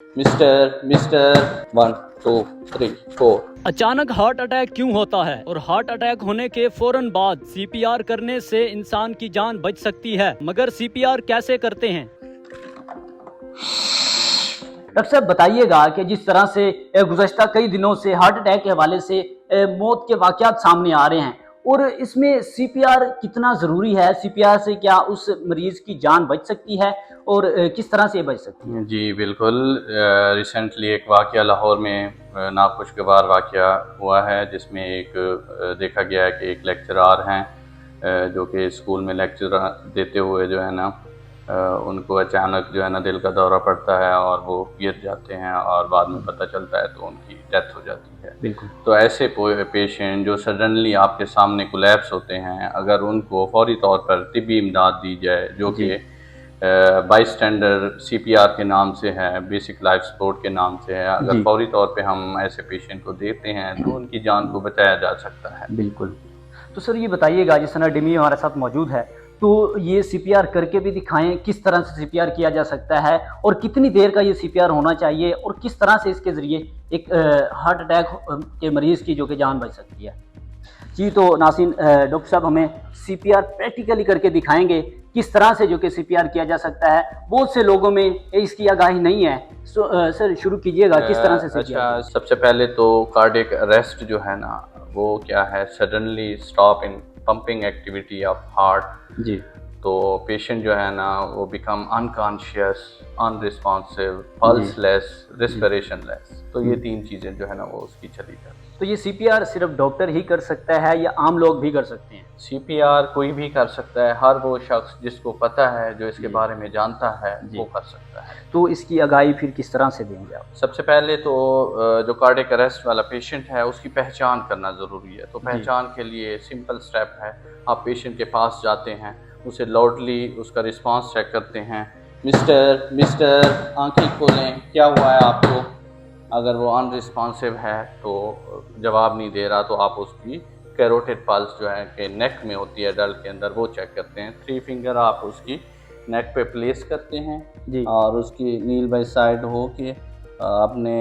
Mister mister 1 2 3 4। अचानक heart attack क्यों होता है और हार्ट अटैक होने के फौरन बाद सीपीआर करने से इंसान की जान बच सकती है, मगर सीपीआर कैसे करते हैं? डॉक्टर साहब बताइएगा कि जिस तरह से गुज़श्ता कई दिनों से हार्ट अटैक के हवाले से मौत के वाक़यात सामने आ रहे हैं और इसमें सीपीआर कितना ज़रूरी है? सीपीआर से क्या उस मरीज़ की जान बच सकती है और किस तरह से बच सकती है? जी बिल्कुल। रिसेंटली एक वाक़या लाहौर में नाखुशगवार वाक़या हुआ है, जिसमें एक देखा गया है कि एक लेक्चरार हैं जो कि स्कूल में लेक्चर देते हुए जो है ना उनको अचानक जो है ना दिल का दौरा पड़ता है और वो गिर जाते हैं और बाद में पता चलता है तो उनकी डेथ हो जाती है। बिल्कुल। तो ऐसे पेशेंट जो सडनली आपके सामने कोलैप्स होते हैं, अगर उनको फौरी तौर पर तिब्बी इमदाद दी जाए, जो कि बाईस्टैंडर सीपीआर के नाम से है, बेसिक लाइफ सपोर्ट के नाम से है, अगर फौरी तौर पे हम ऐसे पेशेंट को देते हैं तो उनकी जान को बचाया जा सकता है। बिल्कुल। तो सर ये बताइएगा, जिस तरह डिमी हमारे साथ मौजूद है, तो ये सीपीआर करके भी दिखाएं किस तरह से सीपीआर किया जा सकता है और कितनी देर का ये सीपीआर होना चाहिए और किस तरह से इसके ज़रिए एक हार्ट अटैक के मरीज़ की जो कि जान बच सकती है। जी तो नाज़रीन, डॉक्टर साहब हमें सीपीआर प्रैक्टिकली करके दिखाएंगे किस तरह से जो कि सीपीआर किया जा सकता है। बहुत से लोगों में इसकी आगाही नहीं है। सर शुरू कीजिएगा किस तरह से सीपीआर। अच्छा, सबसे पहले तो कार्डियक अरेस्ट जो है ना, वो क्या है, suddenly stop in pumping activity of heart. जी। तो पेशेंट जो है ना वो become unconscious, unresponsive, pulseless, respirationless. तो ये तीन चीज़ें जो है ना वो उसकी चली जाती है। तो ये सीपीआर सिर्फ डॉक्टर ही कर सकता है या आम लोग भी कर सकते हैं? सीपीआर कोई भी कर सकता है, हर वो शख्स जिसको पता है, जो इसके बारे में जानता है, वो कर सकता है। तो इसकी आगाही फिर किस तरह से देंगे आप? सबसे पहले तो जो कार्डियक अरेस्ट वाला पेशेंट है उसकी पहचान करना ज़रूरी है। तो पहचान के लिए सिंपल स्टेप है, आप पेशेंट के पास जाते हैं, उसे लाउडली उसका रिस्पांस चेक करते हैं। मिस्टर मिस्टर आंखें खोलें, क्या हुआ है आपको? अगर वो अनरिस्पॉन्सिव है तो जवाब नहीं दे रहा, तो आप उसकी कैरोटिड पल्स जो है कि नेक में होती है डल के अंदर, वो चेक करते हैं। 3 फिंगर आप उसकी नेक पे प्लेस करते हैं जी। और उसकी नील बाई साइड हो के आपने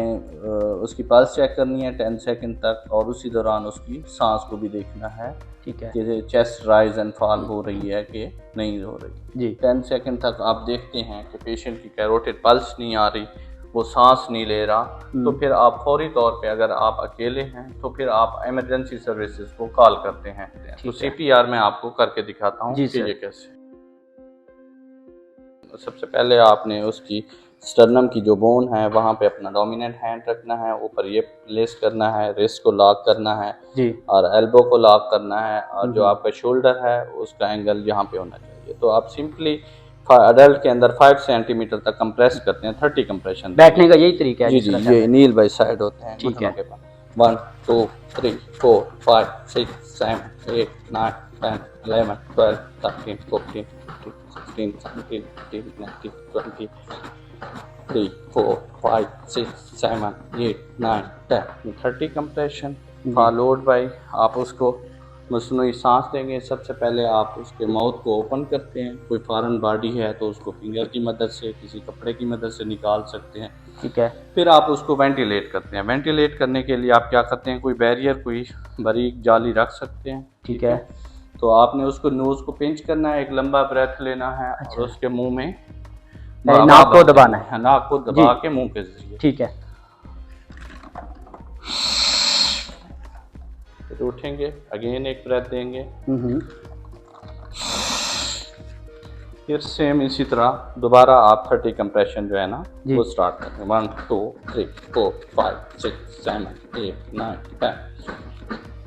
उसकी पल्स चेक करनी है 10 सेकंड तक, और उसी दौरान उसकी सांस को भी देखना है। ठीक है। कि चेस्ट राइज एंड फॉल हो रही है कि नहीं हो रही। जी। 10 सेकंड तक आप देखते हैं कि पेशेंट की कैरोटिड पल्स नहीं आ रही, वो सांस नहीं ले रहा, तो फिर आप फौरी तौर पे, अगर आप अकेले हैं तो फिर आप इमरजेंसी सर्विसेज को कॉल करते हैं। तो सीपीआर मैं आपको करके दिखाता हूँ कि ये कैसे। सबसे पहले आपने उसकी स्टर्नम की जो बोन है वहाँ पे अपना डोमिनेंट हैंड रखना है, ऊपर ये प्लेस करना है, रिस्ट को लॉक करना है जी। और एल्बो को लॉक करना है, और जो आपका शोल्डर है उसका एंगल यहाँ पे होना चाहिए। तो आप सिंपली अडल्ट के अंदर 5 सेंटीमीटर तक कंप्रेस करते हैं, 30 कंप्रेशन। बैठने का यही तरीका है? जी जी, ये नील बाई साइड होते हैं। ठीक है। 1 2 3 4 5 6 7 8 9 10 11 12 13 14 15 16 17 18 19 20 3 4 5 6 7 8 9 10 30 कंप्रेशन फॉलोड बाय आप उसको मसनूई सांस देंगे। सबसे पहले आप उसके माउथ को ओपन करते हैं, कोई फॉरेन बॉडी है तो उसको फिंगर की मदद से, किसी कपड़े की मदद से निकाल सकते हैं। ठीक है। फिर आप उसको वेंटिलेट करते हैं। वेंटिलेट करने के लिए आप क्या करते हैं, कोई बैरियर, कोई बारीक जाली रख सकते हैं। ठीक है। तो आपने उसको नोज़ को पिंच करना है, एक लंबा ब्रेथ लेना है और उसके मुंह में नाक को दबाना है। नाक को दबा के मुंह के जरिए। ठीक है। फिर उठेंगे, अगेन एक ब्रेथ देंगे, फिर सेम इसी तरह दोबारा आप 30 कंप्रेशन जो है ना वो स्टार्ट करेंगे। 1 2 3 4 5 6 7 8 9 10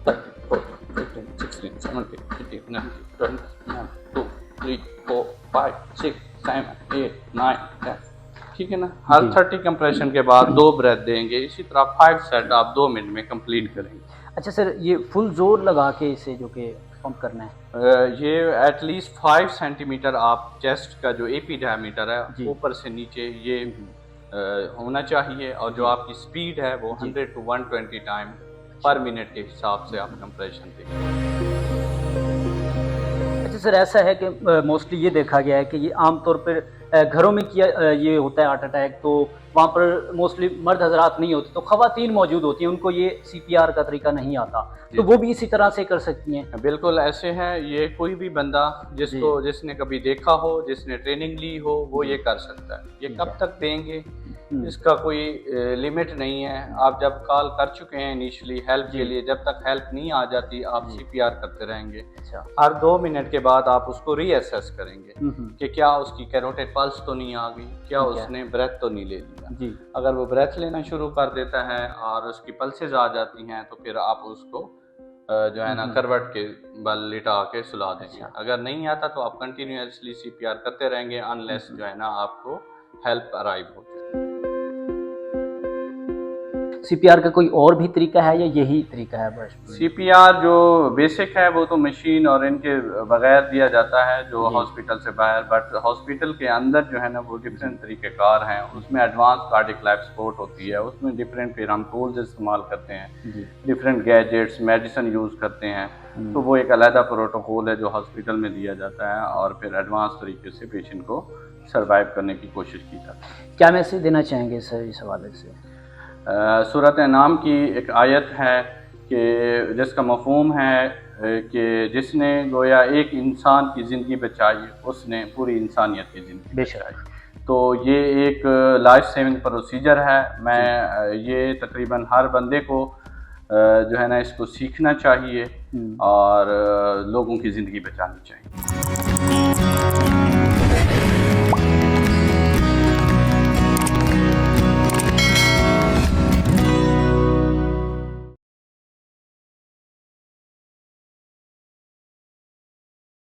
13 14 15 16 17 18 19 20 1 2 3 4 5 6 7 8 9 10। ठीक है ना। हर 30 कंप्रेशन के बाद 2 ब्रेथ देंगे। इसी तरह 5 सेट आप 2 मिनट में कंप्लीट करेंगे। अच्छा सर, ये फुल जोर लगा के इसे जो कि पंप करना है? ये एटलीस्ट 5 सेंटीमीटर आप चेस्ट का जो एपी डायमीटर है ऊपर से नीचे ये होना चाहिए, और जो आपकी स्पीड है वो 100 to 120 टाइम पर मिनट के हिसाब से आप कंप्रेशन देंगे। अच्छा सर, ऐसा है कि मोस्टली ये देखा गया है कि ये आमतौर पर घरों में किया ये होता है हार्ट अटैक, तो वहाँ पर मोस्टली मर्द हजरात नहीं होते, तो खवातीन मौजूद होती हैं, उनको ये सीपीआर का तरीका नहीं आता, तो वो भी इसी तरह से कर सकती हैं। बिल्कुल ऐसे हैं, ये कोई भी बंदा जिसने कभी देखा हो, जिसने ट्रेनिंग ली हो, वो ये कर सकता है। ये कब तक देंगे इसका कोई लिमिट नहीं है। आप जब कॉल कर चुके हैं इनिशियली हेल्प के लिए, जब तक हेल्प नहीं आ जाती आप सीपीआर करते रहेंगे। अच्छा। हर 2 मिनट के बाद आप उसको रीअसेस करेंगे कि क्या उसकी कैरोटिड पल्स तो नहीं आ गई, क्या उसने ब्रेथ तो नहीं ले लिया जी। अगर वो ब्रेथ लेना शुरू कर देता है और उसकी पल्सेस आ जाती हैं तो फिर आप उसको जो है ना करवट के बल लिटा के सुला देंगे। अगर नहीं आता तो आप कंटिन्यूअसली सीपीआर करते रहेंगे अनलेस जो है ना आपको हेल्प अराइव हो जाए। सीपीआर का कोई और भी तरीका है या यही तरीका है बस? सीपीआर जो बेसिक है वो तो मशीन और इनके बगैर दिया जाता है जो हॉस्पिटल से बाहर, बट हॉस्पिटल के अंदर जो है ना वो डिफरेंट तरीक़ेकार हैं। उसमें एडवांस कार्डियक लाइफ सपोर्ट होती है, उसमें डिफरेंट फिर हम टूल्स इस्तेमाल करते हैं, डिफरेंट गैजेट्स, मेडिसिन यूज़ करते हैं। तो वो एक अलग प्रोटोकॉल है जो हॉस्पिटल में दिया जाता है और फिर एडवांस तरीके से पेशेंट को सर्वाइव करने की कोशिश की जाती है। क्या मैसेज देना चाहेंगे सर इस हवाले से? सूरत नाम की एक आयत है कि जिसका मफ़हूम है कि जिसने गोया एक इंसान की ज़िंदगी बचाई उसने पूरी इंसानियत की ज़िंदगी बचाई। तो ये एक लाइफ सेविंग प्रोसीजर है। मैं ये तकरीबन हर बंदे को जो है ना इसको सीखना चाहिए और लोगों की ज़िंदगी बचानी चाहिए।